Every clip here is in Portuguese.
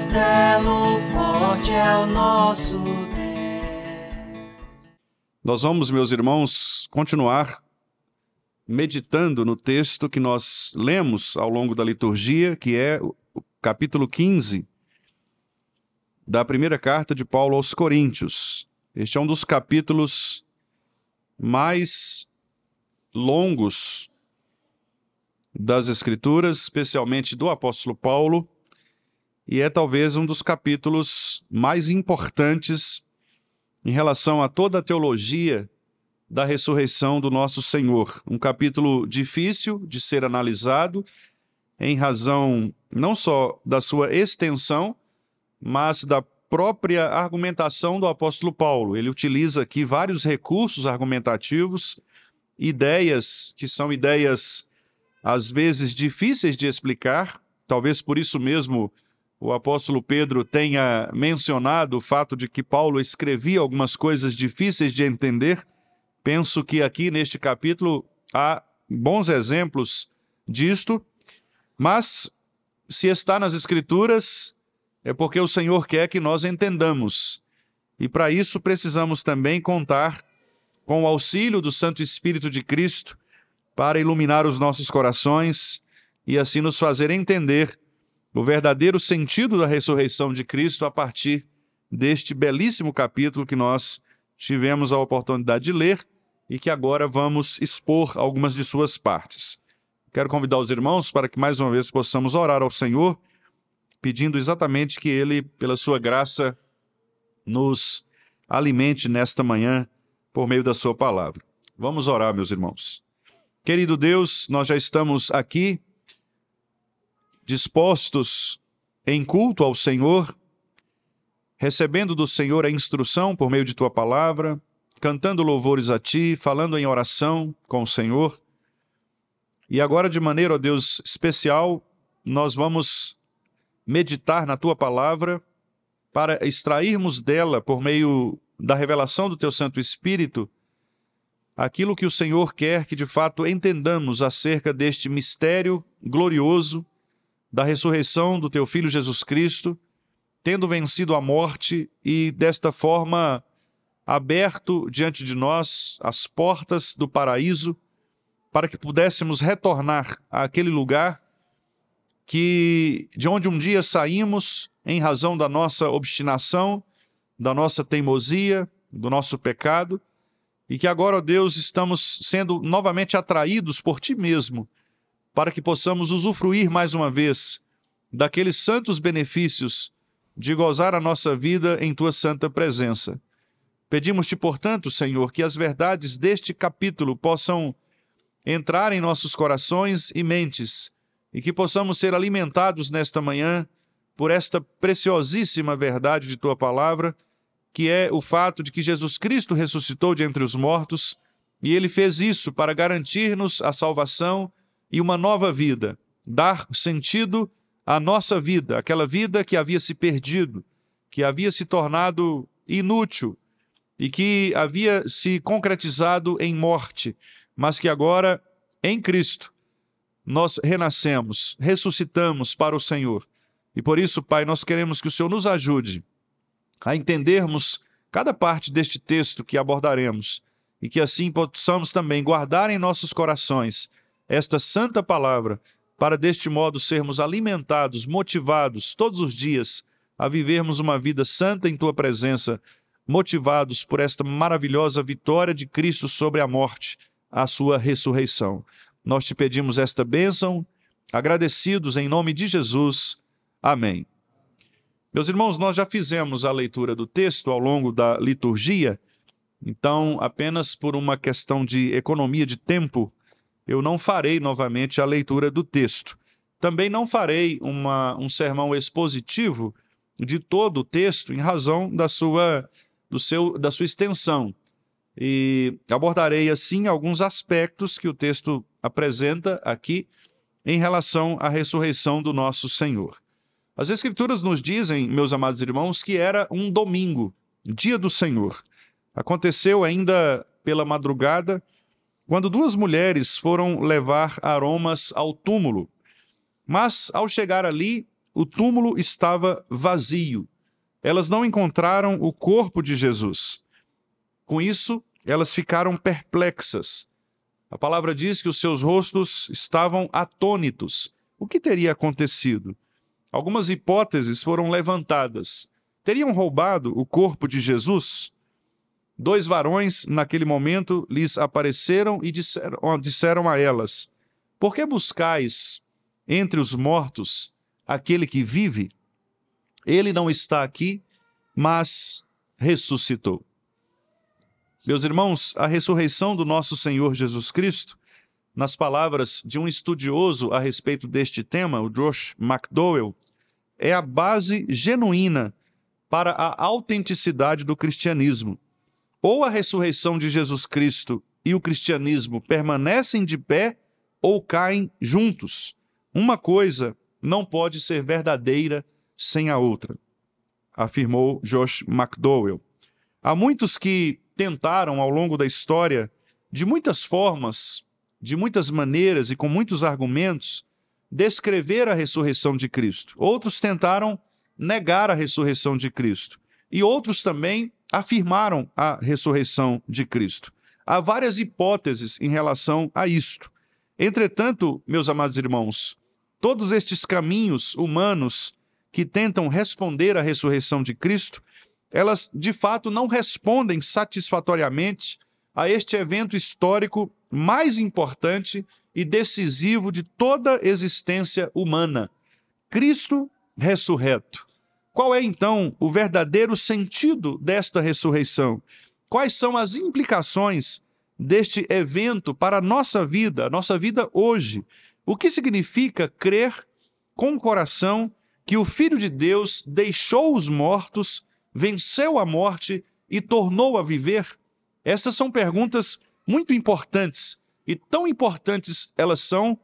castelo forte é o nosso Deus. Nós vamos, meus irmãos, continuar meditando no texto que nós lemos ao longo da liturgia, que é o capítulo 15 da primeira carta de Paulo aos Coríntios. Este é um dos capítulos mais longos das Escrituras, especialmente do apóstolo Paulo, e é talvez um dos capítulos mais importantes em relação a toda a teologia da ressurreição do nosso Senhor. Um capítulo difícil de ser analisado, em razão não só da sua extensão, mas da própria argumentação do apóstolo Paulo. Ele utiliza aqui vários recursos argumentativos, ideias que são ideias, às vezes, difíceis de explicar. Talvez por isso mesmo o apóstolo Pedro tenha mencionado o fato de que Paulo escrevia algumas coisas difíceis de entender. Penso que aqui neste capítulo há bons exemplos disto, mas se está nas Escrituras é porque o Senhor quer que nós entendamos. E para isso precisamos também contar com o auxílio do Santo Espírito de Cristo para iluminar os nossos corações e assim nos fazer entender o verdadeiro sentido da ressurreição de Cristo a partir deste belíssimo capítulo que nós tivemos a oportunidade de ler e que agora vamos expor algumas de suas partes. Quero convidar os irmãos para que mais uma vez possamos orar ao Senhor, pedindo exatamente que Ele, pela sua graça, nos alimente nesta manhã por meio da sua palavra. Vamos orar, meus irmãos. Querido Deus, nós já estamos aqui dispostos em culto ao Senhor, recebendo do Senhor a instrução por meio de Tua palavra, cantando louvores a Ti, falando em oração com o Senhor. E agora, de maneira, ó Deus, especial, nós vamos meditar na Tua palavra para extrairmos dela, por meio da revelação do Teu Santo Espírito, aquilo que o Senhor quer que de fato entendamos acerca deste mistério glorioso da ressurreição do Teu Filho Jesus Cristo, tendo vencido a morte e desta forma aberto diante de nós as portas do paraíso para que pudéssemos retornar àquele lugar de onde um dia saímos em razão da nossa obstinação, da nossa teimosia, do nosso pecado, e que agora, ó Deus, estamos sendo novamente atraídos por Ti mesmo, para que possamos usufruir mais uma vez daqueles santos benefícios de gozar a nossa vida em Tua santa presença. Pedimos-Te, portanto, Senhor, que as verdades deste capítulo possam entrar em nossos corações e mentes, e que possamos ser alimentados nesta manhã por esta preciosíssima verdade de Tua palavra, que é o fato de que Jesus Cristo ressuscitou de entre os mortos, e Ele fez isso para garantir-nos a salvação e uma nova vida, dar sentido à nossa vida, aquela vida que havia se perdido, que havia se tornado inútil e que havia se concretizado em morte, mas que agora, em Cristo, nós renascemos, ressuscitamos para o Senhor. E por isso, Pai, nós queremos que o Senhor nos ajude a entendermos cada parte deste texto que abordaremos e que assim possamos também guardar em nossos corações esta santa palavra, para deste modo sermos alimentados, motivados todos os dias a vivermos uma vida santa em Tua presença, motivados por esta maravilhosa vitória de Cristo sobre a morte, a Sua ressurreição. Nós Te pedimos esta bênção, agradecidos em nome de Jesus. Amém. Meus irmãos, nós já fizemos a leitura do texto ao longo da liturgia, então, apenas por uma questão de economia de tempo, eu não farei novamente a leitura do texto. Também não farei um sermão expositivo de todo o texto em razão da sua extensão. E abordarei, assim, alguns aspectos que o texto apresenta aqui em relação à ressurreição do nosso Senhor. As Escrituras nos dizem, meus amados irmãos, que era um domingo, dia do Senhor. Aconteceu ainda pela madrugada, quando duas mulheres foram levar aromas ao túmulo. Mas, ao chegar ali, o túmulo estava vazio. Elas não encontraram o corpo de Jesus. Com isso, elas ficaram perplexas. A palavra diz que os seus rostos estavam atônitos. O que teria acontecido? Algumas hipóteses foram levantadas. Teriam roubado o corpo de Jesus? 2 varões, naquele momento, lhes apareceram e disseram a elas: por que buscais entre os mortos aquele que vive? Ele não está aqui, mas ressuscitou. Meus irmãos, a ressurreição do nosso Senhor Jesus Cristo, nas palavras de um estudioso a respeito deste tema, o Josh McDowell, é a base genuína para a autenticidade do cristianismo. Ou a ressurreição de Jesus Cristo e o cristianismo permanecem de pé ou caem juntos. Uma coisa não pode ser verdadeira sem a outra, afirmou Josh McDowell. Há muitos que tentaram, ao longo da história, de muitas formas, de muitas maneiras e com muitos argumentos, descrever a ressurreição de Cristo. Outros tentaram negar a ressurreição de Cristo. E outros também afirmaram a ressurreição de Cristo. Há várias hipóteses em relação a isto. Entretanto, meus amados irmãos, todos estes caminhos humanos que tentam responder à ressurreição de Cristo, elas de fato não respondem satisfatoriamente a este evento histórico mais importante e decisivo de toda a existência humana: Cristo ressurreto. Qual é, então, o verdadeiro sentido desta ressurreição? Quais são as implicações deste evento para a nossa vida hoje? O que significa crer com o coração que o Filho de Deus deixou os mortos, venceu a morte e tornou a viver? Essas são perguntas muito importantes, e tão importantes elas são,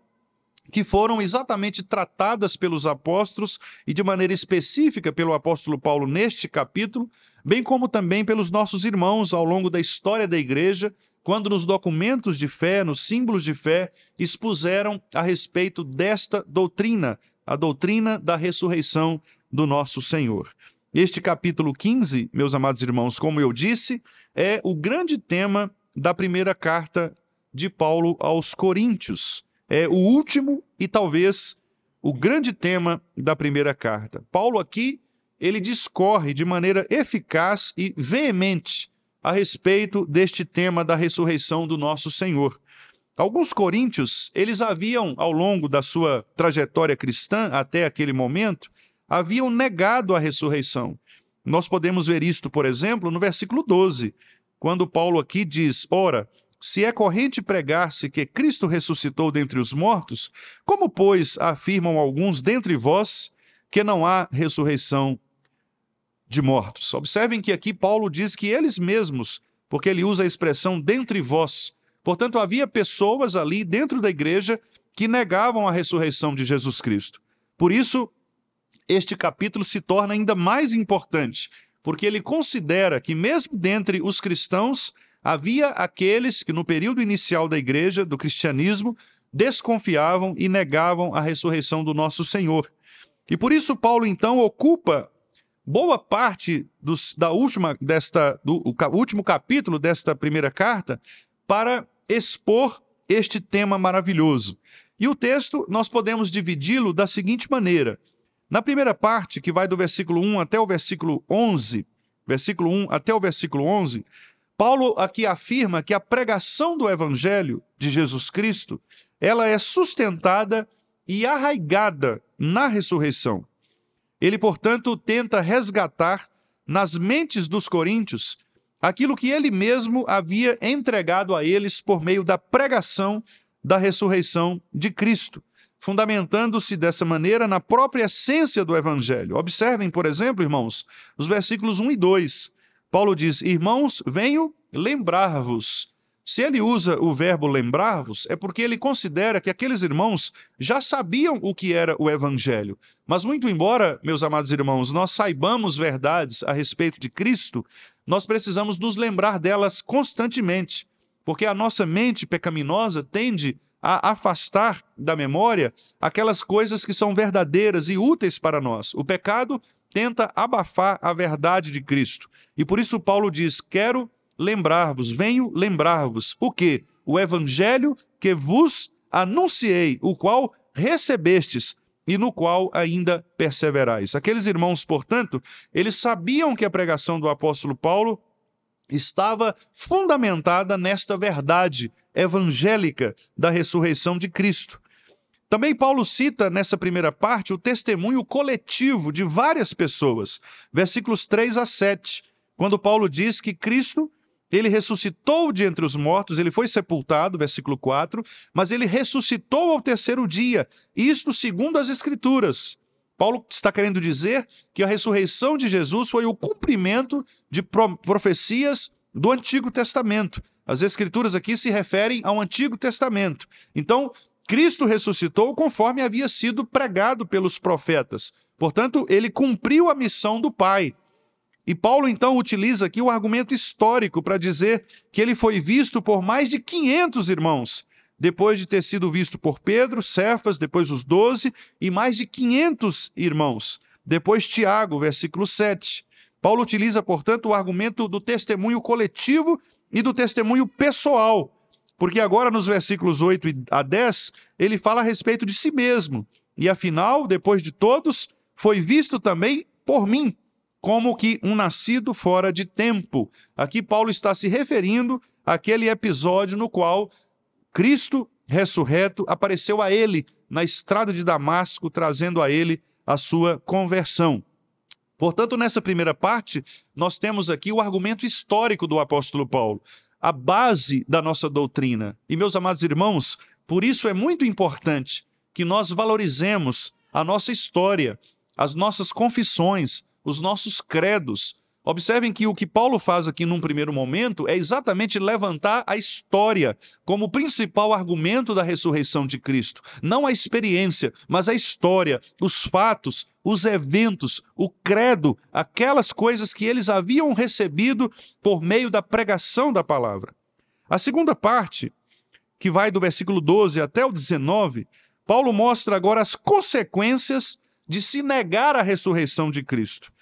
que foram exatamente tratadas pelos apóstolos e de maneira específica pelo apóstolo Paulo neste capítulo, bem como também pelos nossos irmãos ao longo da história da igreja, quando nos documentos de fé, nos símbolos de fé, expuseram a respeito desta doutrina, a doutrina da ressurreição do nosso Senhor. Este capítulo 15, meus amados irmãos, como eu disse, é o grande tema da primeira carta de Paulo aos Coríntios. É o último e talvez o grande tema da primeira carta. Paulo aqui, ele discorre de maneira eficaz e veemente a respeito deste tema da ressurreição do nosso Senhor. Alguns coríntios, eles haviam, ao longo da sua trajetória cristã até aquele momento, haviam negado a ressurreição. Nós podemos ver isto, por exemplo, no versículo 12, quando Paulo aqui diz: ora, se é corrente pregar-se que Cristo ressuscitou dentre os mortos, como, pois, afirmam alguns dentre vós que não há ressurreição de mortos? Observem que aqui Paulo diz que eles mesmos, porque ele usa a expressão dentre vós. Portanto, havia pessoas ali dentro da igreja que negavam a ressurreição de Jesus Cristo. Por isso, este capítulo se torna ainda mais importante, porque ele considera que mesmo dentre os cristãos havia aqueles que, no período inicial da igreja, do cristianismo, desconfiavam e negavam a ressurreição do nosso Senhor. E por isso Paulo, então, ocupa boa parte do último capítulo desta primeira carta para expor este tema maravilhoso. E o texto, nós podemos dividi-lo da seguinte maneira. Na primeira parte, que vai do versículo 1 até o versículo 11, Paulo aqui afirma que a pregação do Evangelho de Jesus Cristo, ela é sustentada e arraigada na ressurreição. Ele, portanto, tenta resgatar nas mentes dos coríntios aquilo que ele mesmo havia entregado a eles por meio da pregação da ressurreição de Cristo, fundamentando-se dessa maneira na própria essência do Evangelho. Observem, por exemplo, irmãos, os versículos 1 e 2. Paulo diz: irmãos, venho lembrar-vos. Se ele usa o verbo lembrar-vos, é porque ele considera que aqueles irmãos já sabiam o que era o Evangelho. Mas muito embora, meus amados irmãos, nós saibamos verdades a respeito de Cristo, nós precisamos nos lembrar delas constantemente, porque a nossa mente pecaminosa tende a afastar da memória aquelas coisas que são verdadeiras e úteis para nós. O pecado tenta abafar a verdade de Cristo. E por isso Paulo diz: quero lembrar-vos, venho lembrar-vos. O quê? O evangelho que vos anunciei, o qual recebestes e no qual ainda perseverais. Aqueles irmãos, portanto, eles sabiam que a pregação do apóstolo Paulo estava fundamentada nesta verdade evangélica da ressurreição de Cristo. Também Paulo cita nessa primeira parte o testemunho coletivo de várias pessoas, versículos 3 a 7, quando Paulo diz que Cristo, ele ressuscitou de entre os mortos, ele foi sepultado, versículo 4, mas ele ressuscitou ao terceiro dia, isto segundo as Escrituras. Paulo está querendo dizer que a ressurreição de Jesus foi o cumprimento de profecias do Antigo Testamento. As Escrituras aqui se referem ao Antigo Testamento. Então, Cristo ressuscitou conforme havia sido pregado pelos profetas. Portanto, ele cumpriu a missão do Pai. E Paulo, então, utiliza aqui o argumento histórico para dizer que ele foi visto por mais de 500 irmãos, depois de ter sido visto por Pedro, Cefas, depois os 12, e mais de 500 irmãos. Depois Tiago, versículo 7. Paulo utiliza, portanto, o argumento do testemunho coletivo e do testemunho pessoal, porque agora nos versículos 8 a 10, ele fala a respeito de si mesmo. E afinal, depois de todos, foi visto também por mim, como que um nascido fora de tempo. Aqui Paulo está se referindo àquele episódio no qual Cristo ressurreto apareceu a ele na estrada de Damasco, trazendo a ele a sua conversão. Portanto, nessa primeira parte, nós temos aqui o argumento histórico do apóstolo Paulo, a base da nossa doutrina. E, meus amados irmãos, por isso é muito importante que nós valorizemos a nossa história, as nossas confissões, os nossos credos. Observem que o que Paulo faz aqui num primeiro momento é exatamente levantar a história como principal argumento da ressurreição de Cristo. Não a experiência, mas a história, os fatos, os eventos, o credo, aquelas coisas que eles haviam recebido por meio da pregação da palavra. A segunda parte, que vai do versículo 12 até o 19, Paulo mostra agora as consequências de se negar a ressurreição de Cristo.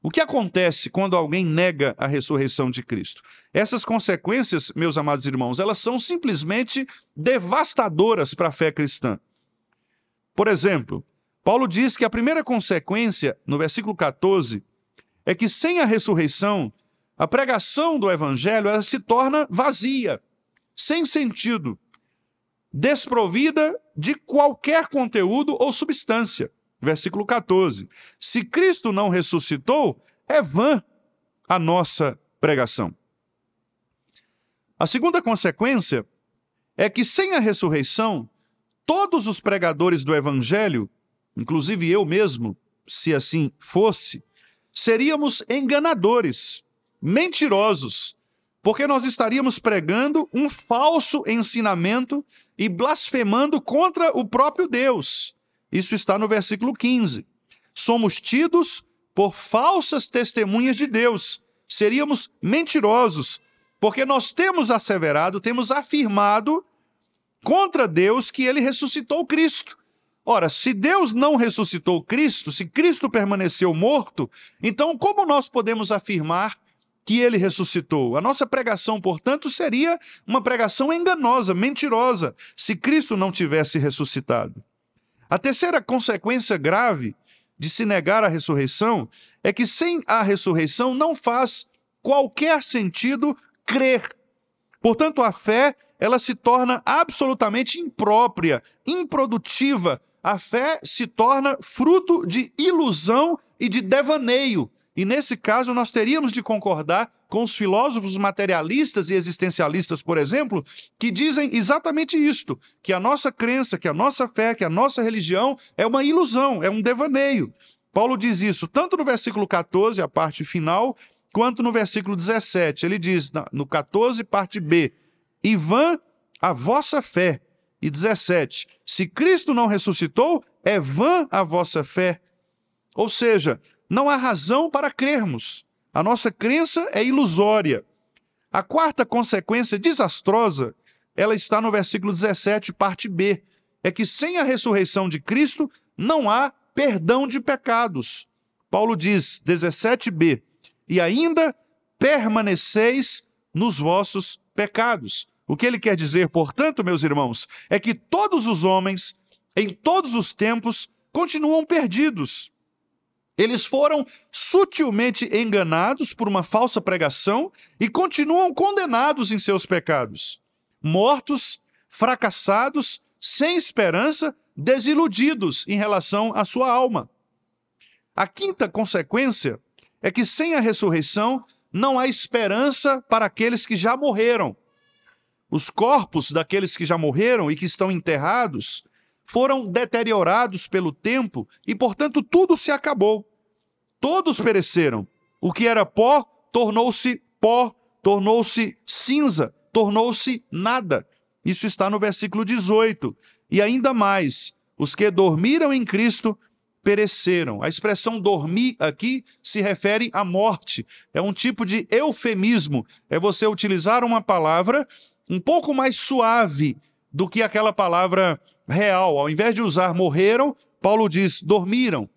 O que acontece quando alguém nega a ressurreição de Cristo? Essas consequências, meus amados irmãos, elas são simplesmente devastadoras para a fé cristã. Por exemplo, Paulo diz que a primeira consequência, no versículo 14, é que sem a ressurreição, a pregação do evangelho ela se torna vazia, sem sentido, desprovida de qualquer conteúdo ou substância. Versículo 14. Se Cristo não ressuscitou, é vã a nossa pregação. A segunda consequência é que sem a ressurreição, todos os pregadores do evangelho, inclusive eu mesmo, se assim fosse, seríamos enganadores, mentirosos, porque nós estaríamos pregando um falso ensinamento e blasfemando contra o próprio Deus. Isso está no versículo 15. Somos tidos por falsas testemunhas de Deus. Seríamos mentirosos, porque nós temos asseverado, temos afirmado contra Deus que ele ressuscitou Cristo. Ora, se Deus não ressuscitou Cristo, se Cristo permaneceu morto, então como nós podemos afirmar que ele ressuscitou? A nossa pregação, portanto, seria uma pregação enganosa, mentirosa, se Cristo não tivesse ressuscitado. A terceira consequência grave de se negar a ressurreição é que sem a ressurreição não faz qualquer sentido crer. Portanto, a fé, ela se torna absolutamente imprópria, improdutiva. A fé se torna fruto de ilusão e de devaneio. E nesse caso nós teríamos de concordar com os filósofos materialistas e existencialistas, por exemplo, que dizem exatamente isto, que a nossa crença, que a nossa fé, que a nossa religião é uma ilusão, é um devaneio. Paulo diz isso tanto no versículo 14, a parte final, quanto no versículo 17. Ele diz, no 14, parte B, e vã a vossa fé. E 17, se Cristo não ressuscitou, é vã a vossa fé. Ou seja, não há razão para crermos. A nossa crença é ilusória. A quarta consequência desastrosa ela está no versículo 17, parte B. É que sem a ressurreição de Cristo não há perdão de pecados. Paulo diz, 17b, e ainda permaneceis nos vossos pecados. O que ele quer dizer, portanto, meus irmãos, é que todos os homens, em todos os tempos, continuam perdidos. Eles foram sutilmente enganados por uma falsa pregação e continuam condenados em seus pecados. Mortos, fracassados, sem esperança, desiludidos em relação à sua alma. A quinta consequência é que sem a ressurreição não há esperança para aqueles que já morreram. Os corpos daqueles que já morreram e que estão enterrados foram deteriorados pelo tempo e, portanto, tudo se acabou. Todos pereceram. O que era pó, tornou-se cinza, tornou-se nada. Isso está no versículo 18. E ainda mais, os que dormiram em Cristo pereceram. A expressão dormir aqui se refere à morte. É um tipo de eufemismo. É você utilizar uma palavra um pouco mais suave do que aquela palavra real. Ao invés de usar morreram, Paulo diz dormiram.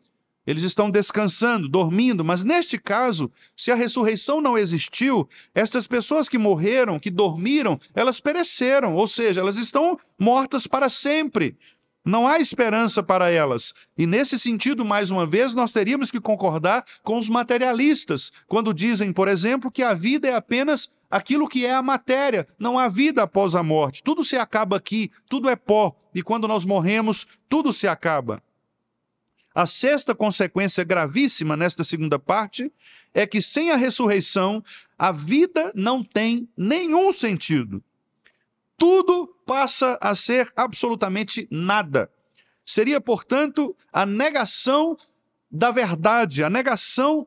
Eles estão descansando, dormindo, mas neste caso, se a ressurreição não existiu, estas pessoas que morreram, que dormiram, elas pereceram, ou seja, elas estão mortas para sempre. Não há esperança para elas. E nesse sentido, mais uma vez, nós teríamos que concordar com os materialistas, quando dizem, por exemplo, que a vida é apenas aquilo que é a matéria, não há vida após a morte. Tudo se acaba aqui, tudo é pó, e quando nós morremos, tudo se acaba. A sexta consequência gravíssima nesta segunda parte é que sem a ressurreição, a vida não tem nenhum sentido. Tudo passa a ser absolutamente nada. Seria, portanto, a negação da verdade, a negação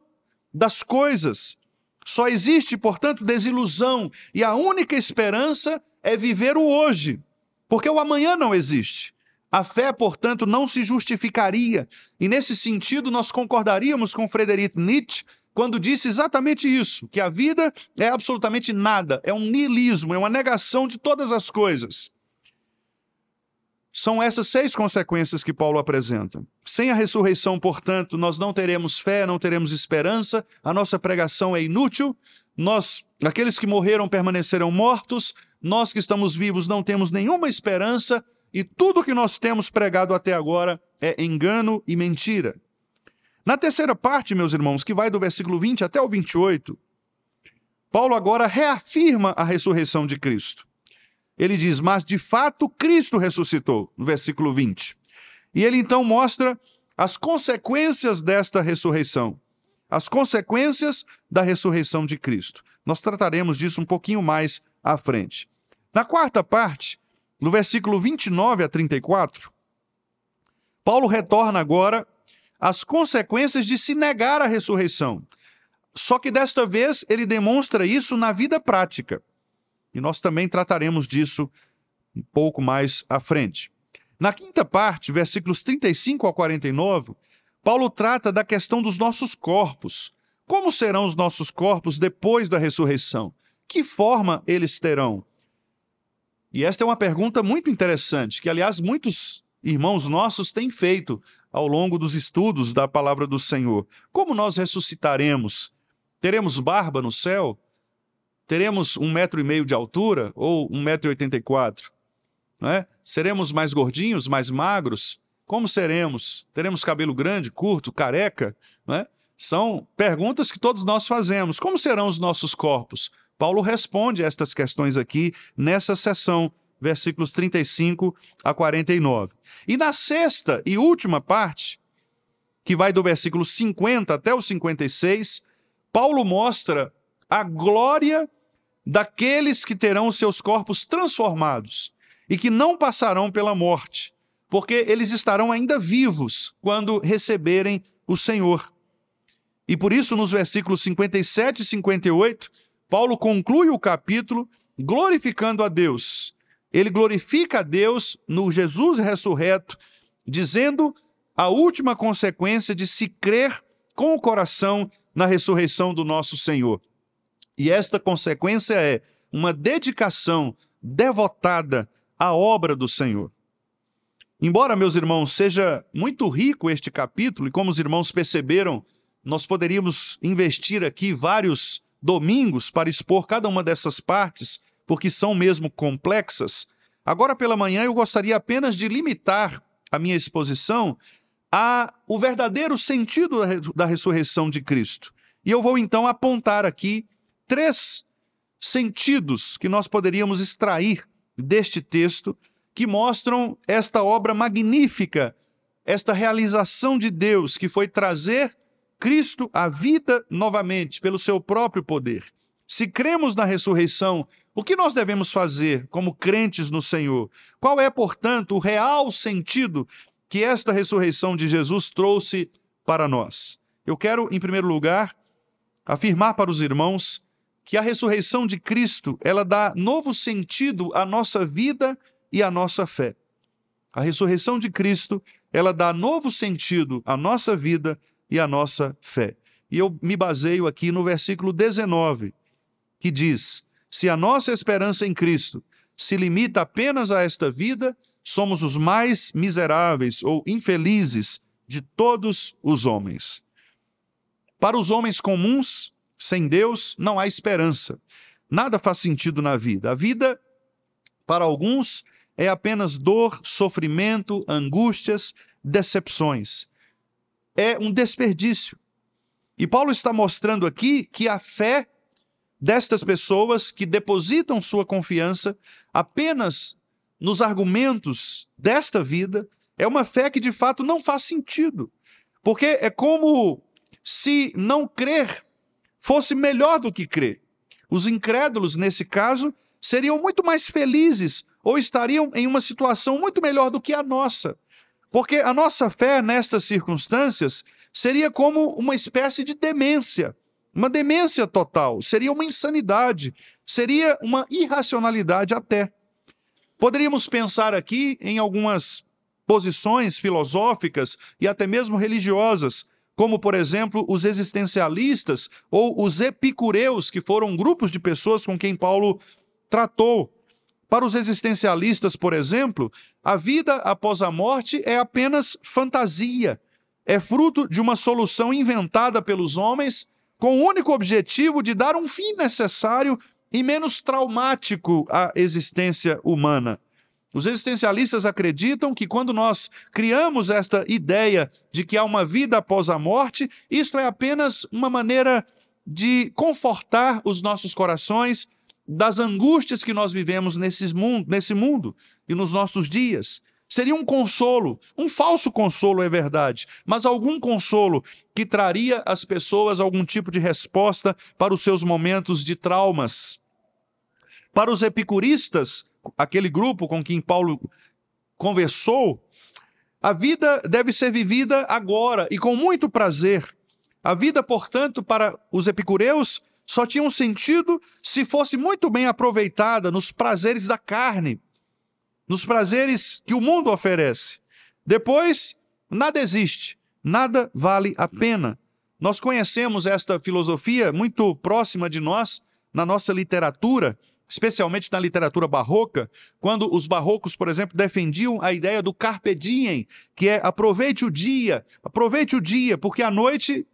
das coisas. Só existe, portanto, desilusão, e a única esperança é viver o hoje, porque o amanhã não existe. A fé, portanto, não se justificaria. E nesse sentido, nós concordaríamos com Friedrich Nietzsche quando disse exatamente isso, que a vida é absolutamente nada, é um niilismo, é uma negação de todas as coisas. São essas 6 consequências que Paulo apresenta. Sem a ressurreição, portanto, nós não teremos fé, não teremos esperança, a nossa pregação é inútil, aqueles que morreram permanecerão mortos, nós que estamos vivos não temos nenhuma esperança, e tudo que nós temos pregado até agora é engano e mentira. Na terceira parte, meus irmãos, que vai do versículo 20 até o 28, Paulo agora reafirma a ressurreição de Cristo. Ele diz, mas de fato Cristo ressuscitou, no versículo 20. E ele então mostra as consequências desta ressurreição, as consequências da ressurreição de Cristo. Nós trataremos disso um pouquinho mais à frente. Na quarta parte, no versículo 29 a 34, Paulo retorna agora às consequências de se negar à ressurreição. Só que desta vez ele demonstra isso na vida prática. E nós também trataremos disso um pouco mais à frente. Na quinta parte, versículos 35 a 49, Paulo trata da questão dos nossos corpos. Como serão os nossos corpos depois da ressurreição? Que forma eles terão? E esta é uma pergunta muito interessante, que, aliás, muitos irmãos nossos têm feito ao longo dos estudos da palavra do Senhor. Como nós ressuscitaremos? Teremos barba no céu? Teremos 1,5 metro de altura ou 1,84 m? Não é? Seremos mais gordinhos, mais magros? Como seremos? Teremos cabelo grande, curto, careca? Não é? São perguntas que todos nós fazemos. Como serão os nossos corpos? Paulo responde a estas questões aqui nessa seção, versículos 35 a 49. E na sexta e última parte, que vai do versículo 50 até o 56, Paulo mostra a glória daqueles que terão os seus corpos transformados e que não passarão pela morte, porque eles estarão ainda vivos quando receberem o Senhor. E por isso, nos versículos 57 e 58, Paulo conclui o capítulo glorificando a Deus. Ele glorifica a Deus no Jesus ressurreto, dizendo a última consequência de se crer com o coração na ressurreição do nosso Senhor. E esta consequência é uma dedicação devotada à obra do Senhor. Embora, meus irmãos, seja muito rico este capítulo, e como os irmãos perceberam, nós poderíamos investir aqui vários domingos para expor cada uma dessas partes, porque são mesmo complexas. Agora pela manhã eu gostaria apenas de limitar a minha exposição ao verdadeiro sentido da ressurreição de Cristo. E eu vou então apontar aqui 3 sentidos que nós poderíamos extrair deste texto, que mostram esta obra magnífica, esta realização de Deus, que foi trazer Cristo à vida novamente, pelo seu próprio poder. Se cremos na ressurreição, o que nós devemos fazer como crentes no Senhor? Qual é, portanto, o real sentido que esta ressurreição de Jesus trouxe para nós? Eu quero, em primeiro lugar, afirmar para os irmãos que a ressurreição de Cristo, ela dá novo sentido à nossa vida e à nossa fé. A ressurreição de Cristo, ela dá novo sentido à nossa vida e à nossa fé. E eu me baseio aqui no versículo 19, que diz: se a nossa esperança em Cristo se limita apenas a esta vida, somos os mais miseráveis ou infelizes de todos os homens. Para os homens comuns, sem Deus, não há esperança. Nada faz sentido na vida. A vida, para alguns, é apenas dor, sofrimento, angústias, decepções. É um desperdício. E Paulo está mostrando aqui que a fé destas pessoas que depositam sua confiança apenas nos argumentos desta vida é uma fé que de fato não faz sentido. Porque é como se não crer fosse melhor do que crer. Os incrédulos, nesse caso, seriam muito mais felizes ou estariam em uma situação muito melhor do que a nossa. Porque a nossa fé, nestas circunstâncias, seria como uma espécie de demência. Uma demência total. Seria uma insanidade. Seria uma irracionalidade até. Poderíamos pensar aqui em algumas posições filosóficas e até mesmo religiosas, como, por exemplo, os existencialistas ou os epicureus, que foram grupos de pessoas com quem Paulo tratou. Para os existencialistas, por exemplo, a vida após a morte é apenas fantasia. É fruto de uma solução inventada pelos homens com o único objetivo de dar um fim necessário e menos traumático à existência humana. Os existencialistas acreditam que quando nós criamos esta ideia de que há uma vida após a morte, isto é apenas uma maneira de confortar os nossos corações das angústias que nós vivemos nesse mundo e nos nossos dias. Seria um consolo, um falso consolo, é verdade, mas algum consolo que traria às pessoas algum tipo de resposta para os seus momentos de traumas. Para os epicuristas, aquele grupo com quem Paulo conversou, a vida deve ser vivida agora e com muito prazer. A vida, portanto, para os epicureus só tinha um sentido se fosse muito bem aproveitada nos prazeres da carne, nos prazeres que o mundo oferece. Depois, nada existe, nada vale a pena. Nós conhecemos esta filosofia muito próxima de nós, na nossa literatura, especialmente na literatura barroca, quando os barrocos, por exemplo, defendiam a ideia do carpe diem, que é aproveite o dia, porque a noite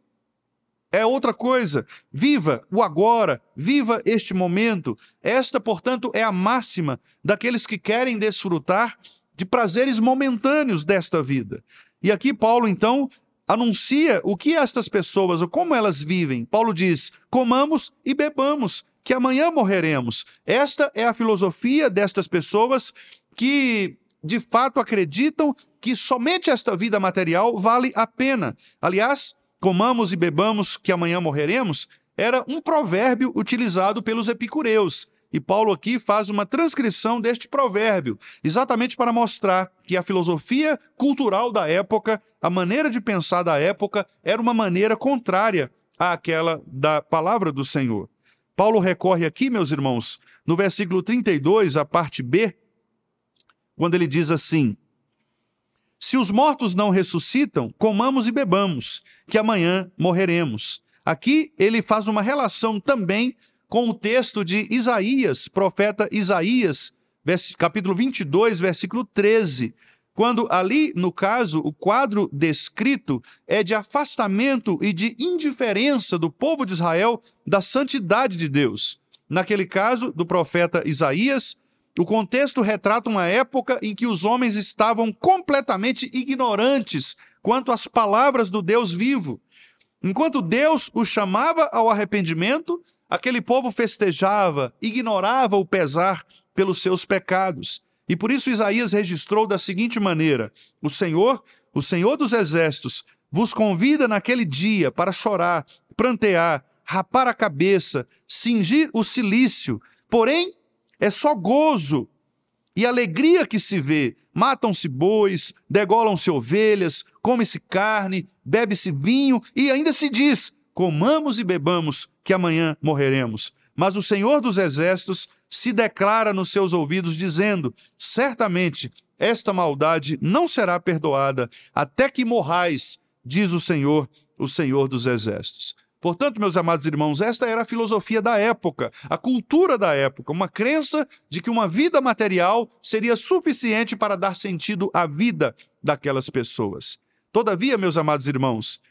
é outra coisa. Viva o agora, viva este momento. Esta, portanto, é a máxima daqueles que querem desfrutar de prazeres momentâneos desta vida. E aqui Paulo, então, anuncia o que estas pessoas, ou como elas vivem. Paulo diz: comamos e bebamos, que amanhã morreremos. Esta é a filosofia destas pessoas que, de fato, acreditam que somente esta vida material vale a pena. Aliás, comamos e bebamos, que amanhã morreremos, era um provérbio utilizado pelos epicureus. E Paulo aqui faz uma transcrição deste provérbio, exatamente para mostrar que a filosofia cultural da época, a maneira de pensar da época, era uma maneira contrária àquela da palavra do Senhor. Paulo recorre aqui, meus irmãos, no versículo 32, a parte B, quando ele diz assim: se os mortos não ressuscitam, comamos e bebamos, que amanhã morreremos. Aqui ele faz uma relação também com o texto de Isaías, profeta Isaías, capítulo 22, versículo 13, quando ali, no caso, o quadro descrito é de afastamento e de indiferença do povo de Israel da santidade de Deus. Naquele caso, do profeta Isaías, o contexto retrata uma época em que os homens estavam completamente ignorantes quanto às palavras do Deus vivo. Enquanto Deus os chamava ao arrependimento, aquele povo festejava, ignorava o pesar pelos seus pecados. E por isso Isaías registrou da seguinte maneira: o Senhor dos Exércitos, vos convida naquele dia para chorar, prantear, rapar a cabeça, cingir o cilício, porém é só gozo e alegria que se vê. Matam-se bois, degolam-se ovelhas, come-se carne, bebe-se vinho e ainda se diz: comamos e bebamos, que amanhã morreremos. Mas o Senhor dos Exércitos se declara nos seus ouvidos, dizendo: certamente esta maldade não será perdoada, até que morrais, diz o Senhor dos Exércitos. Portanto, meus amados irmãos, esta era a filosofia da época, a cultura da época, uma crença de que uma vida material seria suficiente para dar sentido à vida daquelas pessoas. Todavia, meus amados irmãos,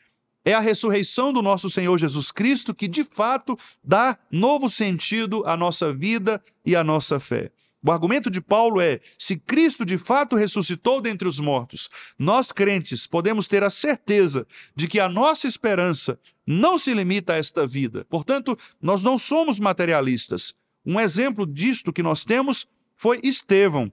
é a ressurreição do nosso Senhor Jesus Cristo que, de fato, dá novo sentido à nossa vida e à nossa fé. O argumento de Paulo é: se Cristo de fato ressuscitou dentre os mortos, nós crentes podemos ter a certeza de que a nossa esperança não se limita a esta vida. Portanto, nós não somos materialistas. Um exemplo disto que nós temos foi Estevão.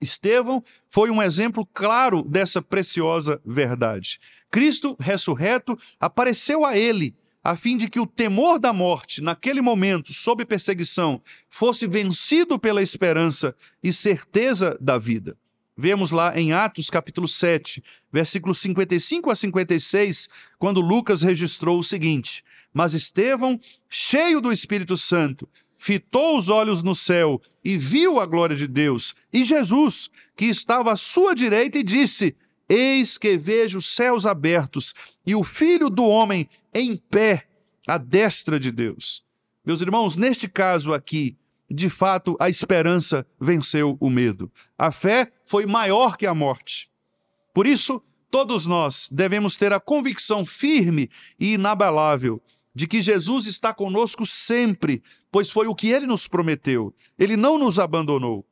Estevão foi um exemplo claro dessa preciosa verdade. Cristo ressurreto apareceu a ele, a fim de que o temor da morte, naquele momento, sob perseguição, fosse vencido pela esperança e certeza da vida. Vemos lá em Atos capítulo 7, versículos 55 a 56, quando Lucas registrou o seguinte: mas Estevão, cheio do Espírito Santo, fitou os olhos no céu e viu a glória de Deus, e Jesus, que estava à sua direita, e disse: eis que vejo os céus abertos e o Filho do Homem em pé à destra de Deus. Meus irmãos, neste caso aqui, de fato, a esperança venceu o medo. A fé foi maior que a morte. Por isso, todos nós devemos ter a convicção firme e inabalável de que Jesus está conosco sempre, pois foi o que ele nos prometeu. Ele não nos abandonou.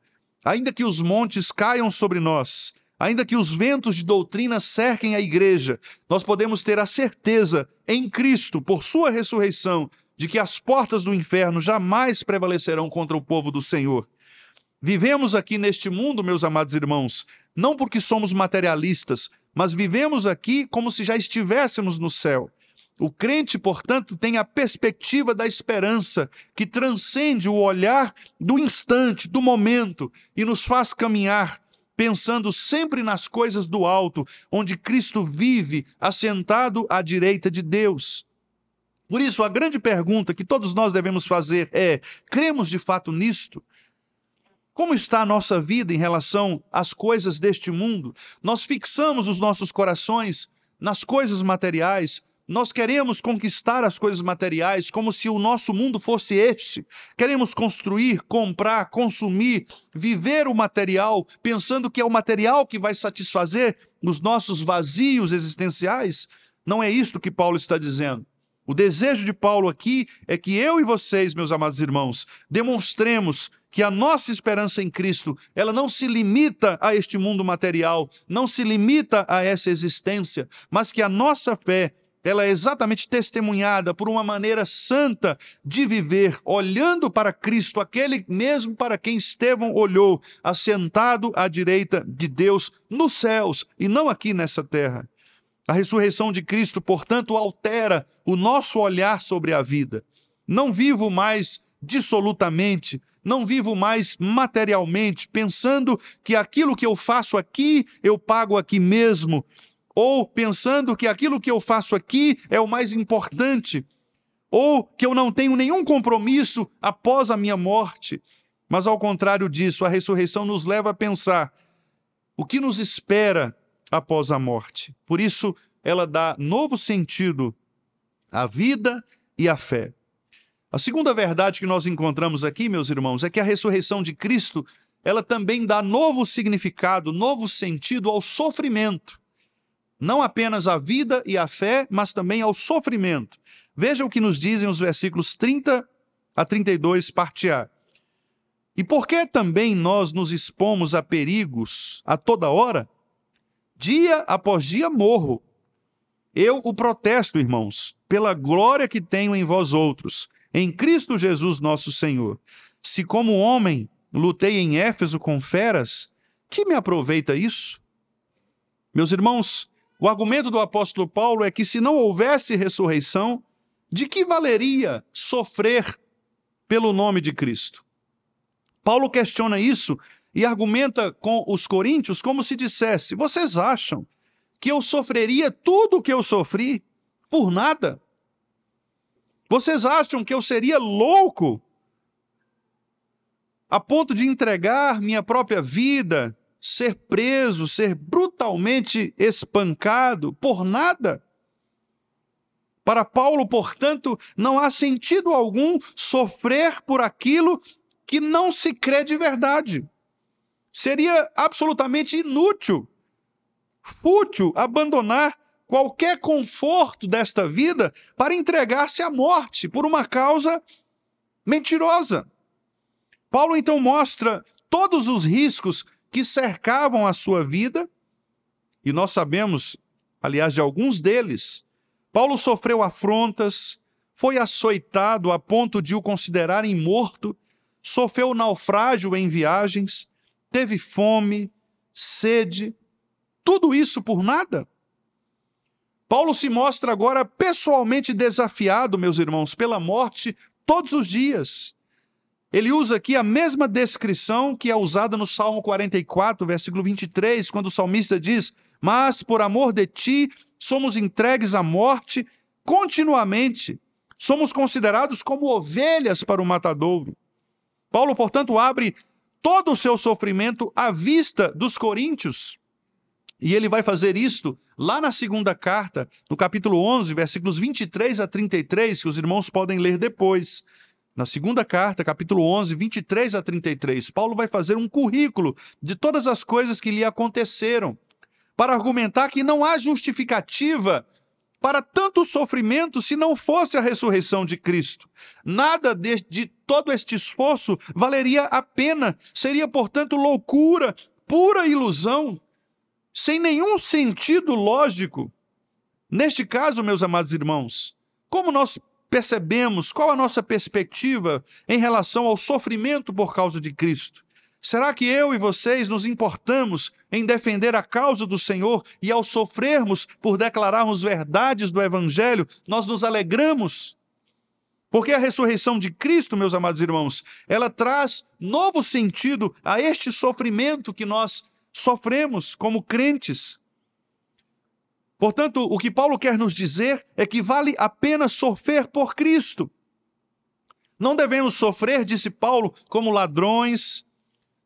Ainda que os montes caiam sobre nós, ainda que os ventos de doutrina cerquem a igreja, nós podemos ter a certeza em Cristo, por sua ressurreição, de que as portas do inferno jamais prevalecerão contra o povo do Senhor. Vivemos aqui neste mundo, meus amados irmãos, não porque somos materialistas, mas vivemos aqui como se já estivéssemos no céu. O crente, portanto, tem a perspectiva da esperança que transcende o olhar do instante, do momento, e nos faz caminhar pensando sempre nas coisas do alto, onde Cristo vive assentado à direita de Deus. Por isso, a grande pergunta que todos nós devemos fazer é: cremos de fato nisto? Como está a nossa vida em relação às coisas deste mundo? Nós fixamos os nossos corações nas coisas materiais. Nós queremos conquistar as coisas materiais como se o nosso mundo fosse este. Queremos construir, comprar, consumir, viver o material, pensando que é o material que vai satisfazer os nossos vazios existenciais. Não é isto que Paulo está dizendo. O desejo de Paulo aqui é que eu e vocês, meus amados irmãos, demonstremos que a nossa esperança em Cristo, ela não se limita a este mundo material, não se limita a essa existência, mas que a nossa fé, ela é exatamente testemunhada por uma maneira santa de viver, olhando para Cristo, aquele mesmo para quem Estevão olhou, assentado à direita de Deus nos céus e não aqui nessa terra. A ressurreição de Cristo, portanto, altera o nosso olhar sobre a vida. Não vivo mais dissolutamente, não vivo mais materialmente, pensando que aquilo que eu faço aqui, eu pago aqui mesmo, ou pensando que aquilo que eu faço aqui é o mais importante, ou que eu não tenho nenhum compromisso após a minha morte. Mas, ao contrário disso, a ressurreição nos leva a pensar o que nos espera após a morte. Por isso, ela dá novo sentido à vida e à fé. A segunda verdade que nós encontramos aqui, meus irmãos, é que a ressurreição de Cristo, ela também dá novo significado, novo sentido ao sofrimento. Não apenas à vida e à fé, mas também ao sofrimento. Veja o que nos dizem os versículos 30 a 32, parte A. E por que também nós nos expomos a perigos a toda hora? Dia após dia morro. Eu o protesto, irmãos, pela glória que tenho em vós outros, em Cristo Jesus nosso Senhor. Se como homem lutei em Éfeso com feras, que me aproveita isso? Meus irmãos, o argumento do apóstolo Paulo é que se não houvesse ressurreição, de que valeria sofrer pelo nome de Cristo? Paulo questiona isso e argumenta com os coríntios como se dissesse: vocês acham que eu sofreria tudo o que eu sofri por nada? Vocês acham que eu seria louco a ponto de entregar minha própria vida, ser preso, ser brutalmente espancado por nada? Para Paulo, portanto, não há sentido algum sofrer por aquilo que não se crê de verdade. Seria absolutamente inútil, fútil abandonar qualquer conforto desta vida para entregar-se à morte por uma causa mentirosa. Paulo então mostra todos os riscos que cercavam a sua vida, e nós sabemos, aliás, de alguns deles. Paulo sofreu afrontas, foi açoitado a ponto de o considerarem morto, sofreu naufrágio em viagens, teve fome, sede, tudo isso por nada? Paulo se mostra agora pessoalmente desafiado, meus irmãos, pela morte todos os dias. Ele usa aqui a mesma descrição que é usada no Salmo 44, versículo 23, quando o salmista diz: mas por amor de ti somos entregues à morte continuamente, somos considerados como ovelhas para o matadouro. Paulo, portanto, abre todo o seu sofrimento à vista dos coríntios, e ele vai fazer isto lá na segunda carta, no capítulo 11, versículos 23 a 33, que os irmãos podem ler depois. Na segunda carta, capítulo 11, 23 a 33, Paulo vai fazer um currículo de todas as coisas que lhe aconteceram, para argumentar que não há justificativa para tanto sofrimento se não fosse a ressurreição de Cristo. Nada de todo este esforço valeria a pena, seria, portanto, loucura, pura ilusão, sem nenhum sentido lógico. Neste caso, meus amados irmãos, como nós percebemos, qual a nossa perspectiva em relação ao sofrimento por causa de Cristo? Será que eu e vocês nos importamos em defender a causa do Senhor e ao sofrermos por declararmos verdades do Evangelho, nós nos alegramos? Porque a ressurreição de Cristo, meus amados irmãos, ela traz novo sentido a este sofrimento que nós sofremos como crentes. Portanto, o que Paulo quer nos dizer é que vale a pena sofrer por Cristo. Não devemos sofrer, disse Paulo, como ladrões,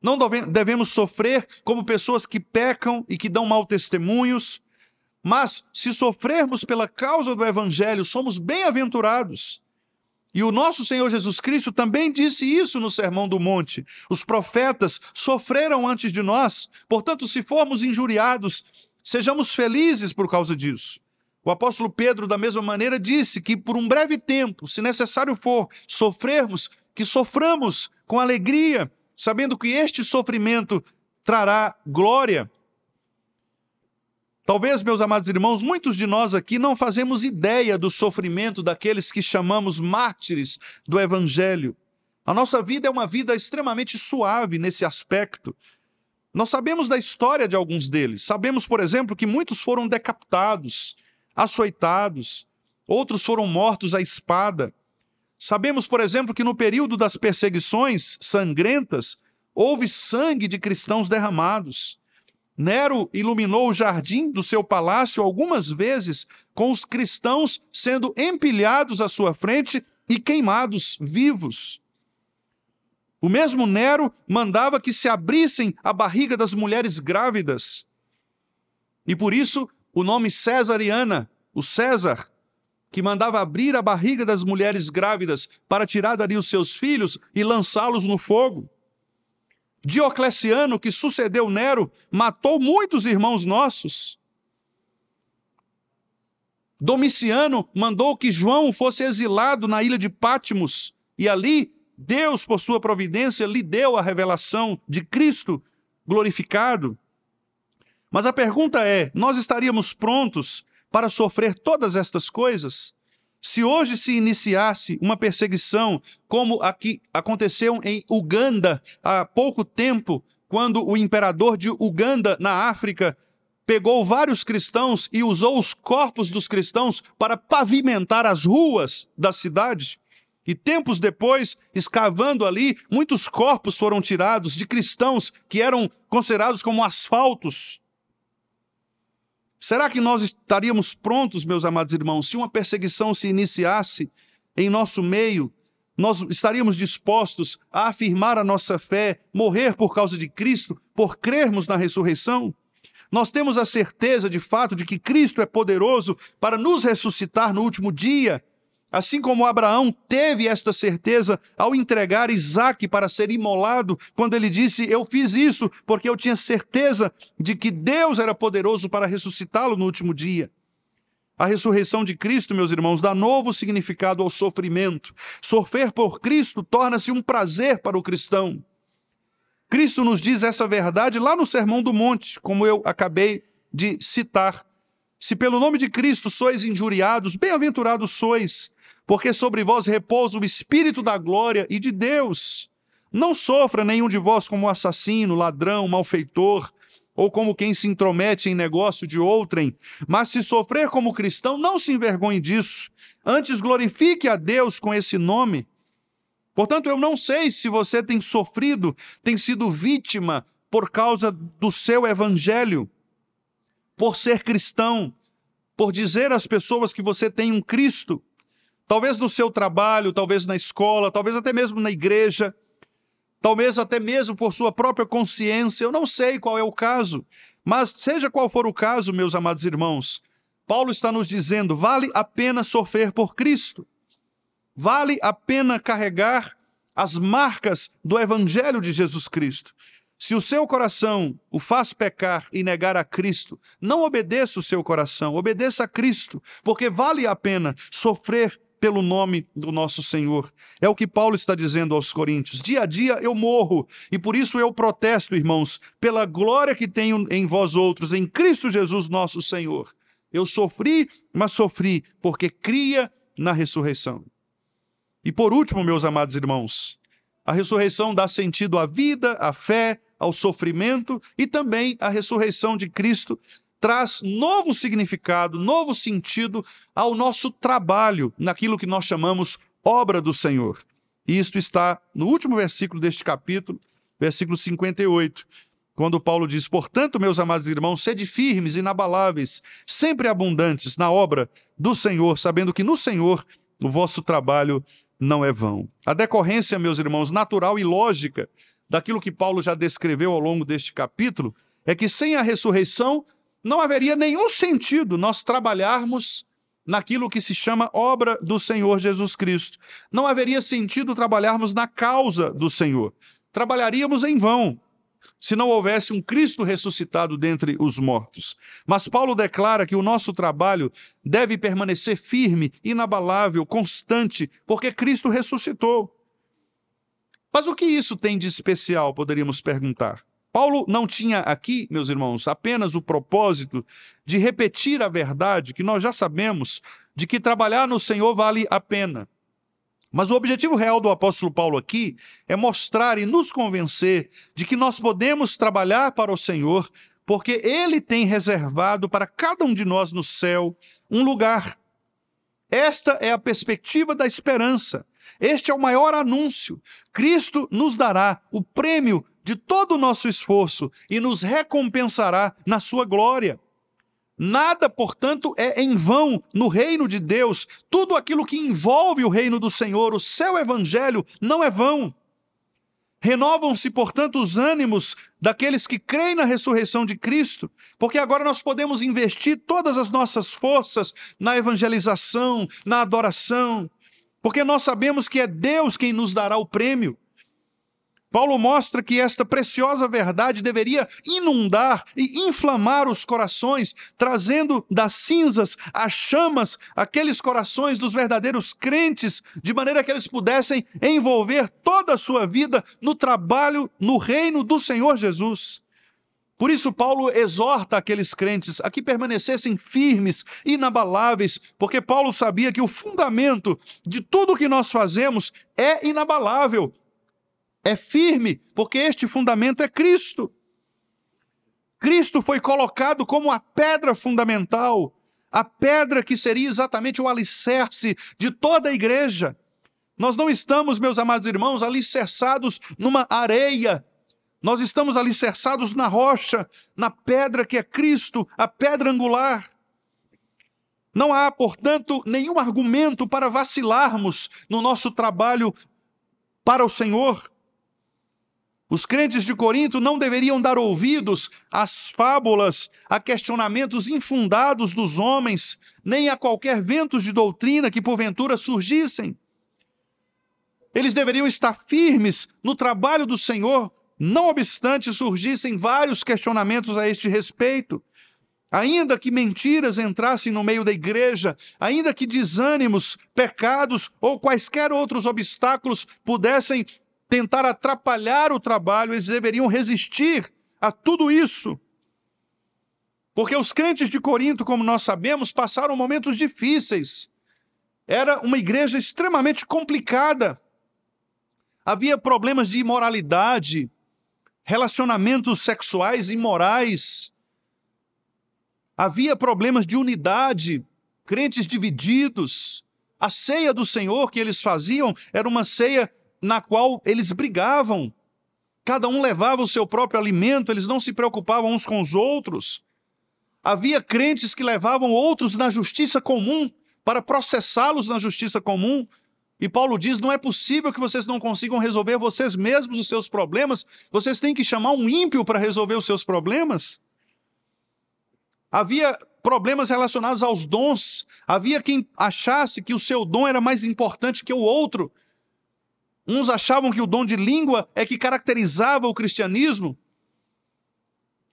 não devemos sofrer como pessoas que pecam e que dão mau testemunhos, mas se sofrermos pela causa do Evangelho, somos bem-aventurados. E o nosso Senhor Jesus Cristo também disse isso no Sermão do Monte. Os profetas sofreram antes de nós, portanto, se formos injuriados, sejamos felizes por causa disso. O apóstolo Pedro, da mesma maneira, disse que por um breve tempo, se necessário for, sofrermos, que soframos com alegria, sabendo que este sofrimento trará glória. Talvez, meus amados irmãos, muitos de nós aqui não fazemos ideia do sofrimento daqueles que chamamos mártires do Evangelho. A nossa vida é uma vida extremamente suave nesse aspecto. Nós sabemos da história de alguns deles. Sabemos, por exemplo, que muitos foram decapitados, açoitados, outros foram mortos à espada. Sabemos, por exemplo, que no período das perseguições sangrentas, houve sangue de cristãos derramados. Nero iluminou o jardim do seu palácio algumas vezes com os cristãos sendo empilhados à sua frente e queimados vivos. O mesmo Nero mandava que se abrissem a barriga das mulheres grávidas. E por isso o nome Cesariana, o César, que mandava abrir a barriga das mulheres grávidas para tirar dali os seus filhos e lançá-los no fogo. Diocleciano, que sucedeu Nero, matou muitos irmãos nossos. Domiciano mandou que João fosse exilado na ilha de Patmos, e ali Deus, por sua providência, lhe deu a revelação de Cristo glorificado. Mas a pergunta é, nós estaríamos prontos para sofrer todas estas coisas? Se hoje se iniciasse uma perseguição, como a que aconteceu em Uganda há pouco tempo, quando o imperador de Uganda, na África, pegou vários cristãos e usou os corpos dos cristãos para pavimentar as ruas da cidade. E tempos depois, escavando ali, muitos corpos foram tirados de cristãos que eram considerados como asfaltos. Será que nós estaríamos prontos, meus amados irmãos, se uma perseguição se iniciasse em nosso meio? Nós estaríamos dispostos a afirmar a nossa fé, morrer por causa de Cristo, por crermos na ressurreição? Nós temos a certeza, de fato, de que Cristo é poderoso para nos ressuscitar no último dia, assim como Abraão teve esta certeza ao entregar Isaque para ser imolado, quando ele disse, eu fiz isso porque eu tinha certeza de que Deus era poderoso para ressuscitá-lo no último dia. A ressurreição de Cristo, meus irmãos, dá novo significado ao sofrimento. Sofrer por Cristo torna-se um prazer para o cristão. Cristo nos diz essa verdade lá no Sermão do Monte, como eu acabei de citar. Se pelo nome de Cristo sois injuriados, bem-aventurados sois, porque sobre vós repousa o Espírito da glória e de Deus. Não sofra nenhum de vós como assassino, ladrão, malfeitor, ou como quem se intromete em negócio de outrem, mas se sofrer como cristão, não se envergonhe disso, antes glorifique a Deus com esse nome. Portanto, eu não sei se você tem sofrido, tem sido vítima por causa do seu evangelho, por ser cristão, por dizer às pessoas que você tem um Cristo, talvez no seu trabalho, talvez na escola, talvez até mesmo na igreja, talvez até mesmo por sua própria consciência, eu não sei qual é o caso, mas seja qual for o caso, meus amados irmãos, Paulo está nos dizendo, vale a pena sofrer por Cristo. Vale a pena carregar as marcas do Evangelho de Jesus Cristo. Se o seu coração o faz pecar e negar a Cristo, não obedeça o seu coração, obedeça a Cristo, porque vale a pena sofrer pelo nome do nosso Senhor. É o que Paulo está dizendo aos Coríntios. Dia a dia eu morro, e por isso eu protesto, irmãos, pela glória que tenho em vós outros, em Cristo Jesus nosso Senhor. Eu sofri, mas sofri porque cria na ressurreição. E por último, meus amados irmãos, a ressurreição dá sentido à vida, à fé, ao sofrimento e também a ressurreição de Cristo traz novo significado, novo sentido ao nosso trabalho, naquilo que nós chamamos obra do Senhor. E isto está no último versículo deste capítulo, versículo 58, quando Paulo diz, portanto, meus amados irmãos, sede firmes, inabaláveis, sempre abundantes na obra do Senhor, sabendo que no Senhor o vosso trabalho não é vão. A decorrência, meus irmãos, natural e lógica daquilo que Paulo já descreveu ao longo deste capítulo é que sem a ressurreição não haveria nenhum sentido nós trabalharmos naquilo que se chama obra do Senhor Jesus Cristo. Não haveria sentido trabalharmos na causa do Senhor. Trabalharíamos em vão se não houvesse um Cristo ressuscitado dentre os mortos. Mas Paulo declara que o nosso trabalho deve permanecer firme, inabalável, constante, porque Cristo ressuscitou. Mas o que isso tem de especial, poderíamos perguntar? Paulo não tinha aqui, meus irmãos, apenas o propósito de repetir a verdade que nós já sabemos, de que trabalhar no Senhor vale a pena. Mas o objetivo real do apóstolo Paulo aqui é mostrar e nos convencer de que nós podemos trabalhar para o Senhor, porque Ele tem reservado para cada um de nós no céu um lugar. Esta é a perspectiva da esperança. Este é o maior anúncio. Cristo nos dará o prêmio de todo o nosso esforço e nos recompensará na sua glória. Nada, portanto, é em vão no reino de Deus. Tudo aquilo que envolve o reino do Senhor, o seu evangelho, não é vão. Renovam-se, portanto, os ânimos daqueles que creem na ressurreição de Cristo, porque agora nós podemos investir todas as nossas forças na evangelização, na adoração, porque nós sabemos que é Deus quem nos dará o prêmio. Paulo mostra que esta preciosa verdade deveria inundar e inflamar os corações, trazendo das cinzas as chamas, aqueles corações dos verdadeiros crentes, de maneira que eles pudessem envolver toda a sua vida no trabalho, no reino do Senhor Jesus. Por isso Paulo exorta aqueles crentes a que permanecessem firmes, inabaláveis, porque Paulo sabia que o fundamento de tudo que nós fazemos é inabalável. É firme, porque este fundamento é Cristo. Cristo foi colocado como a pedra fundamental, a pedra que seria exatamente o alicerce de toda a igreja. Nós não estamos, meus amados irmãos, alicerçados numa areia. Nós estamos alicerçados na rocha, na pedra que é Cristo, a pedra angular. Não há, portanto, nenhum argumento para vacilarmos no nosso trabalho para o Senhor. Os crentes de Corinto não deveriam dar ouvidos às fábulas, a questionamentos infundados dos homens, nem a qualquer ventos de doutrina que porventura surgissem. Eles deveriam estar firmes no trabalho do Senhor, não obstante surgissem vários questionamentos a este respeito. Ainda que mentiras entrassem no meio da igreja, ainda que desânimos, pecados ou quaisquer outros obstáculos pudessem tentar atrapalhar o trabalho, eles deveriam resistir a tudo isso. Porque os crentes de Corinto, como nós sabemos, passaram momentos difíceis. Era uma igreja extremamente complicada. Havia problemas de imoralidade, relacionamentos sexuais imorais. Havia problemas de unidade, crentes divididos. A ceia do Senhor que eles faziam era uma ceia na qual eles brigavam. Cada um levava o seu próprio alimento, eles não se preocupavam uns com os outros. Havia crentes que levavam outros na justiça comum, para processá-los na justiça comum. E Paulo diz, não é possível que vocês não consigam resolver vocês mesmos os seus problemas, vocês têm que chamar um ímpio para resolver os seus problemas. Havia problemas relacionados aos dons, havia quem achasse que o seu dom era mais importante que o outro. Uns achavam que o dom de língua é que caracterizava o cristianismo.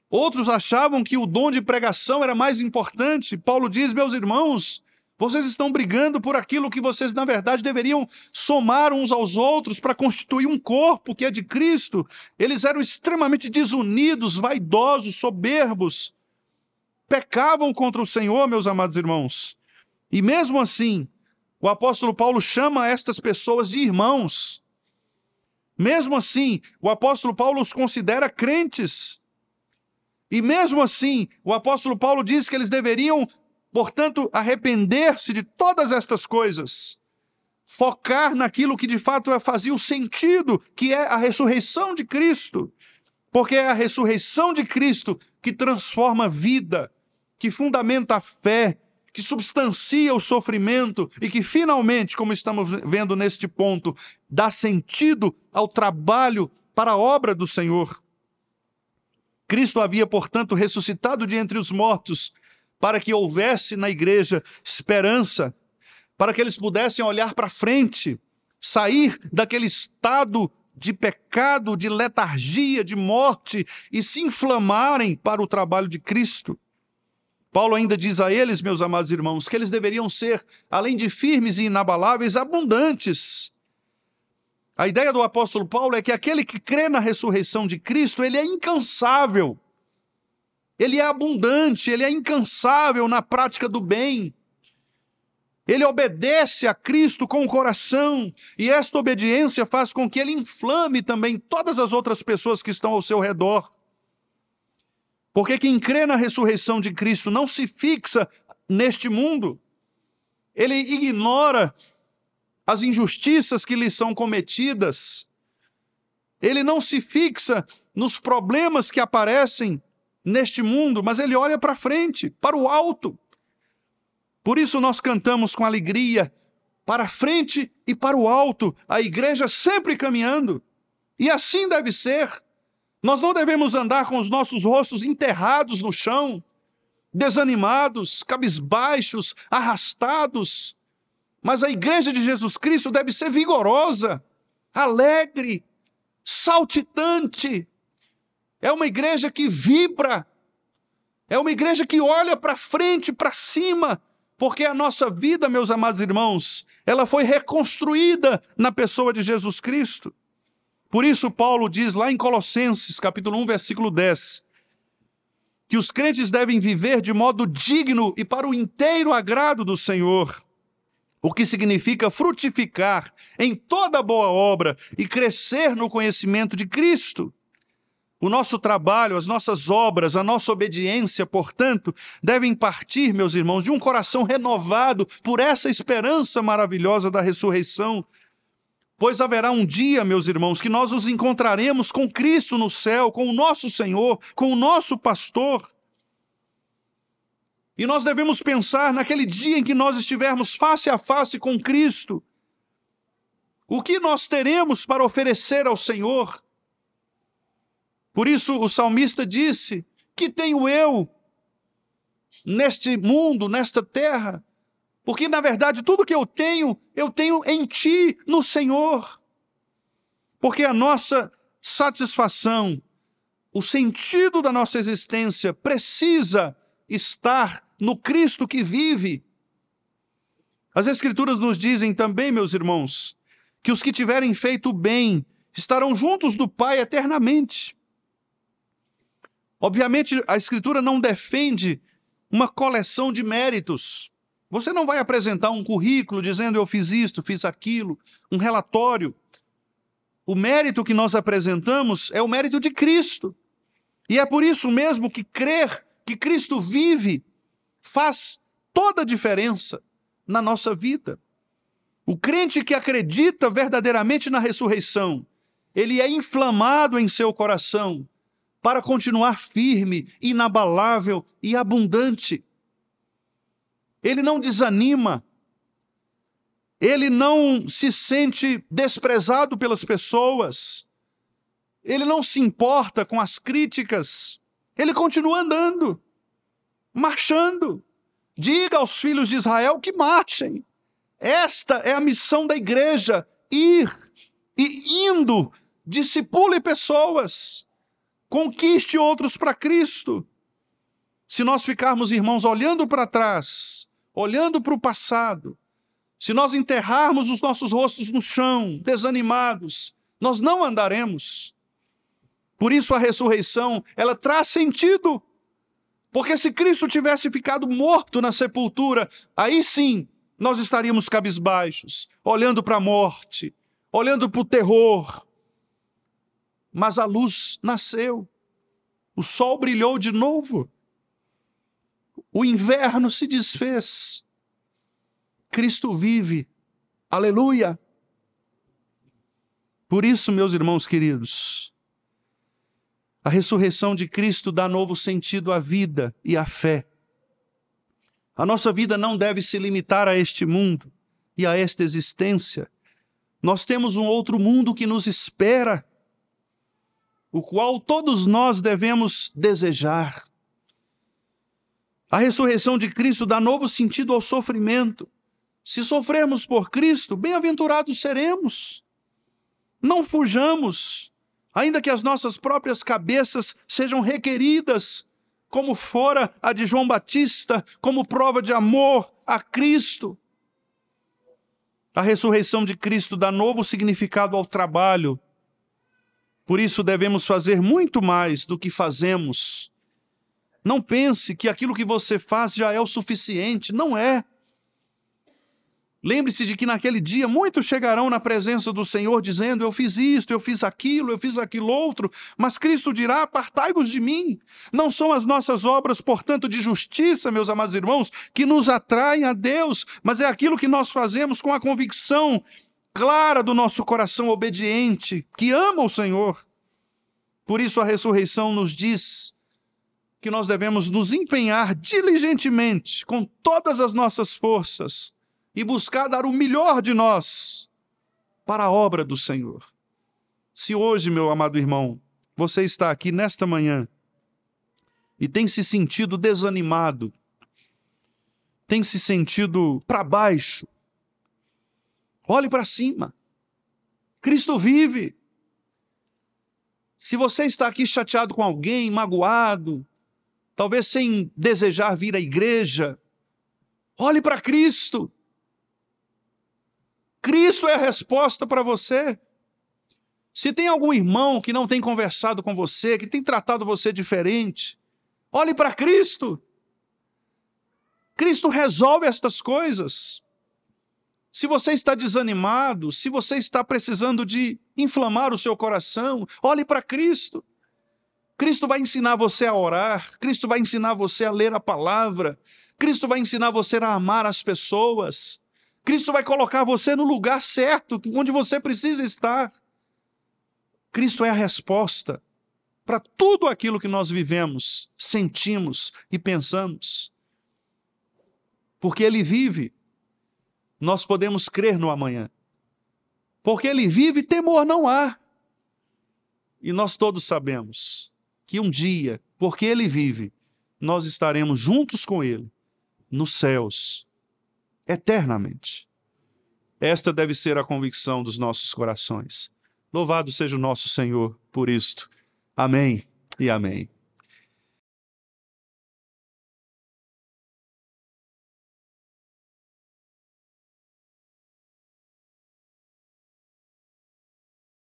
Outros achavam que o dom de pregação era mais importante. Paulo diz, meus irmãos, vocês estão brigando por aquilo que vocês, na verdade, deveriam somar uns aos outros para constituir um corpo que é de Cristo. Eles eram extremamente desunidos, vaidosos, soberbos. Pecavam contra o Senhor, meus amados irmãos. E mesmo assim, o apóstolo Paulo chama estas pessoas de irmãos. Mesmo assim, o apóstolo Paulo os considera crentes. E mesmo assim, o apóstolo Paulo diz que eles deveriam, portanto, arrepender-se de todas estas coisas. Focar naquilo que de fato fazia o sentido, que é a ressurreição de Cristo. Porque é a ressurreição de Cristo que transforma a vida, que fundamenta a fé, que substancia o sofrimento e que finalmente, como estamos vendo neste ponto, dá sentido ao trabalho para a obra do Senhor. Cristo havia, portanto, ressuscitado de entre os mortos para que houvesse na igreja esperança, para que eles pudessem olhar para frente, sair daquele estado de pecado, de letargia, de morte e se inflamarem para o trabalho de Cristo. Paulo ainda diz a eles, meus amados irmãos, que eles deveriam ser, além de firmes e inabaláveis, abundantes. A ideia do apóstolo Paulo é que aquele que crê na ressurreição de Cristo, ele é incansável. Ele é abundante, ele é incansável na prática do bem. Ele obedece a Cristo com o coração, e esta obediência faz com que ele inflame também todas as outras pessoas que estão ao seu redor. Porque quem crê na ressurreição de Cristo não se fixa neste mundo. Ele ignora as injustiças que lhe são cometidas. Ele não se fixa nos problemas que aparecem neste mundo, mas ele olha para frente, para o alto. Por isso nós cantamos com alegria, para frente e para o alto, a igreja sempre caminhando. E assim deve ser. Nós não devemos andar com os nossos rostos enterrados no chão, desanimados, cabisbaixos, arrastados. Mas a igreja de Jesus Cristo deve ser vigorosa, alegre, saltitante, é uma igreja que vibra, é uma igreja que olha para frente, para cima, porque a nossa vida, meus amados irmãos, ela foi reconstruída na pessoa de Jesus Cristo. Por isso Paulo diz lá em Colossenses, capítulo 1, versículo 10, que os crentes devem viver de modo digno e para o inteiro agrado do Senhor, o que significa frutificar em toda boa obra e crescer no conhecimento de Cristo. O nosso trabalho, as nossas obras, a nossa obediência, portanto, devem partir, meus irmãos, de um coração renovado por essa esperança maravilhosa da ressurreição. Pois haverá um dia, meus irmãos, que nós nos encontraremos com Cristo no céu, com o nosso Senhor, com o nosso pastor. E nós devemos pensar naquele dia em que nós estivermos face a face com Cristo. O que nós teremos para oferecer ao Senhor? Por isso o salmista disse: que tenho eu neste mundo, nesta terra? Porque na verdade tudo que eu tenho em Ti, no Senhor. Porque a nossa satisfação, o sentido da nossa existência precisa estar no Cristo que vive. As Escrituras nos dizem também, meus irmãos, que os que tiverem feito o bem estarão juntos do Pai eternamente. Obviamente, a Escritura não defende uma coleção de méritos. Você não vai apresentar um currículo dizendo eu fiz isto, fiz aquilo, um relatório. O mérito que nós apresentamos é o mérito de Cristo. E é por isso mesmo que crer que Cristo vive faz toda a diferença na nossa vida. O crente que acredita verdadeiramente na ressurreição, ele é inflamado em seu coração para continuar firme, inabalável e abundante. Ele não desanima, ele não se sente desprezado pelas pessoas, ele não se importa com as críticas, ele continua andando, marchando. Diga aos filhos de Israel que marchem. Esta é a missão da igreja, ir e indo, discipule pessoas, conquiste outros para Cristo. Se nós ficarmos, irmãos, olhando para trás, olhando para o passado, se nós enterrarmos os nossos rostos no chão, desanimados, nós não andaremos. Por isso a ressurreição, ela traz sentido. Porque se Cristo tivesse ficado morto na sepultura, aí sim nós estaríamos cabisbaixos, olhando para a morte, olhando para o terror. Mas a luz nasceu, o sol brilhou de novo, o inverno se desfez, Cristo vive, aleluia! Por isso, meus irmãos queridos, a ressurreição de Cristo dá novo sentido à vida e à fé. A nossa vida não deve se limitar a este mundo e a esta existência. Nós temos um outro mundo que nos espera, o qual todos nós devemos desejar. A ressurreição de Cristo dá novo sentido ao sofrimento. Se sofrermos por Cristo, bem-aventurados seremos. Não fujamos, ainda que as nossas próprias cabeças sejam requeridas, como fora a de João Batista, como prova de amor a Cristo. A ressurreição de Cristo dá novo significado ao trabalho. Por isso devemos fazer muito mais do que fazemos. Não pense que aquilo que você faz já é o suficiente. Não é. Lembre-se de que naquele dia muitos chegarão na presença do Senhor dizendo: eu fiz isto, eu fiz aquilo outro, mas Cristo dirá: apartai-vos de mim. Não são as nossas obras, portanto, de justiça, meus amados irmãos, que nos atraem a Deus, mas é aquilo que nós fazemos com a convicção clara do nosso coração obediente, que ama o Senhor. Por isso a ressurreição nos diz que nós devemos nos empenhar diligentemente, com todas as nossas forças, e buscar dar o melhor de nós para a obra do Senhor. Se hoje, meu amado irmão, você está aqui nesta manhã e tem se sentido desanimado, tem se sentido para baixo, olhe para cima. Cristo vive. Se você está aqui chateado com alguém, magoado, talvez sem desejar vir à igreja, olhe para Cristo. Cristo é a resposta para você. Se tem algum irmão que não tem conversado com você, que tem tratado você diferente, olhe para Cristo. Cristo resolve estas coisas. Se você está desanimado, se você está precisando de inflamar o seu coração, olhe para Cristo. Cristo vai ensinar você a orar, Cristo vai ensinar você a ler a palavra, Cristo vai ensinar você a amar as pessoas, Cristo vai colocar você no lugar certo, onde você precisa estar. Cristo é a resposta para tudo aquilo que nós vivemos, sentimos e pensamos. Porque Ele vive, nós podemos crer no amanhã. Porque Ele vive, temor não há. E nós todos sabemos que um dia, porque Ele vive, nós estaremos juntos com Ele, nos céus, eternamente. Esta deve ser a convicção dos nossos corações. Louvado seja o nosso Senhor por isto. Amém e amém.